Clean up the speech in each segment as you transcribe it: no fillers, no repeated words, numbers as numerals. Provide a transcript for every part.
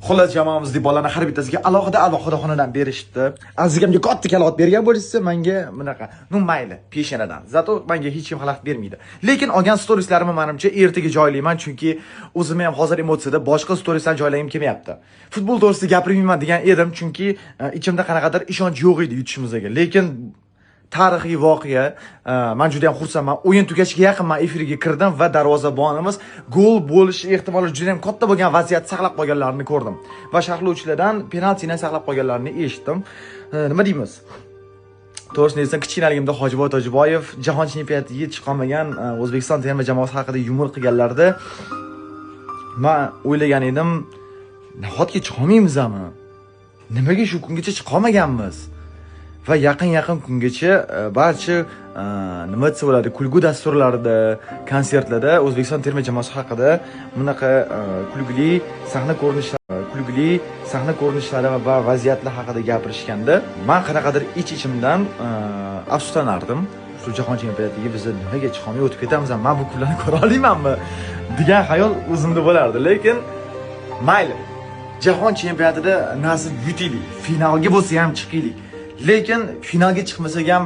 Xullas jamoamizdagi bolalarning har bittasiga alohida xonadan berishdi. Azigamga katta kalot bergan bo'lsa, menga bunaqa, mayli, peshanadan. Zato menga hech kim xalaqit bermaydi. Lekin olgan storieslarimni menimcha ertaga joylayman, chunki o'zim ham hozir emotsiyada boshqa storieslarni joylagim kelmayapti. Futbol to'g'risida gapirmayman degan edim, chunki ichimda qanaqadir ishonch yo'q edi yutishimizga. Lekin tarixiy voqea, men juda ham xursandman. O'yin tugashiga yaqin men efirga kirdim va darvozabonimiz gol bo'lish ehtimoli juda ham katta bo'lgan vaziyat saqlab qolganlarini ko'rdim. Va sharhlovchilardan penaltini saqlab qolganlarini eshitdim. Nima deymiz? To'g'risini desam, kichkinaligimda Hojiboy Tojiboyev jahon chempionatiga chiqolmagan O'zbekiston terma jamoasi haqida yumor qilganlarda men o'ylagan edim, nahotki chiqolmaymizmi? Nimaga shu kungacha chiqolmaganmiz? Va yaqin kungacha barcha nima desa bo'ladi, kulgu dasturlarida, konsertlarda O'zbekiston terma jamoasi haqida bunaqa kulgili sahna ko'rinishlari va vaziyatlar haqida gapirishganda, men qanaqadir ichimdan afsuslanardim. Shu jahon chempionatiga biz nimaga chiqolmay o'tib ketamiz, men bu kunlarni ko'ra olmaymanmi degan xayol o'zimda bo'lardi. Lekin mayli. Jahon chempionatida nasib yutaylik, finalga bo'lsa ham chiqaylik. Lekin finalga chiqmasak ham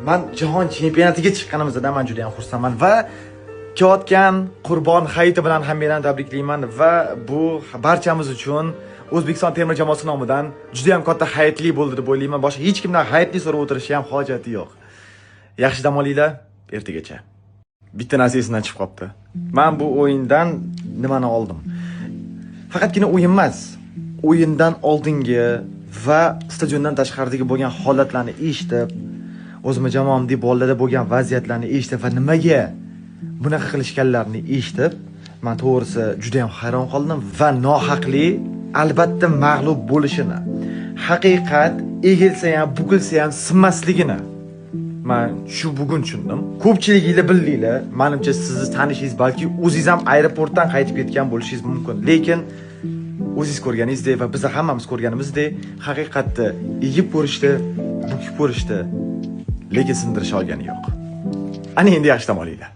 men jahon chempionatiga chiqqanimizdan men juda ham xursandman va kelayotgan Qurbon hayiti bilan hammalarni tabriklayman va bu barchamiz uchun O'zbekiston terma jamoasi nomidan juda ham katta hayitli bo'ldi deb o'ylayman. Boshqa hech kimdan hayitli so'rab o'tirishi ham hojati yo'q. Yaxshi dam olinglar, ertagacha. Bitta narsa esimdan chiqib qoldi. Men bu o'yindan nimani oldim? Faqatgina o'yin emas, o'yindan oldingi va stadiondan tashqaridagi bo'lgan holatlarni eshitib, o'zimga jamoamdagi bolalarda bo'lgan vaziyatlarni eshitib va nimaga bunaqa qilishganlarini eshitib, men to'g'risi juda ham hayron qoldim va nohaqli albatta mag'lub bo'lishini, haqiqat egilsa ham, bukilsa ham sinmasligini men shu bugun tushundim. Ko'pchiliginglar bildinglar, menimcha sizni tanishingiz, balki o'zingiz ham aeroportdan qaytib ketgan bo'lishingiz mumkin. Lekin o'zingiz ko'rganingizdek va biz hammamiz ko'rganimizdek, haqiqatda egib ko'rishdi, bukib ko'rishdi, lekin sindirish olgani yo'q. Ana endi yaxshi dam olinglar.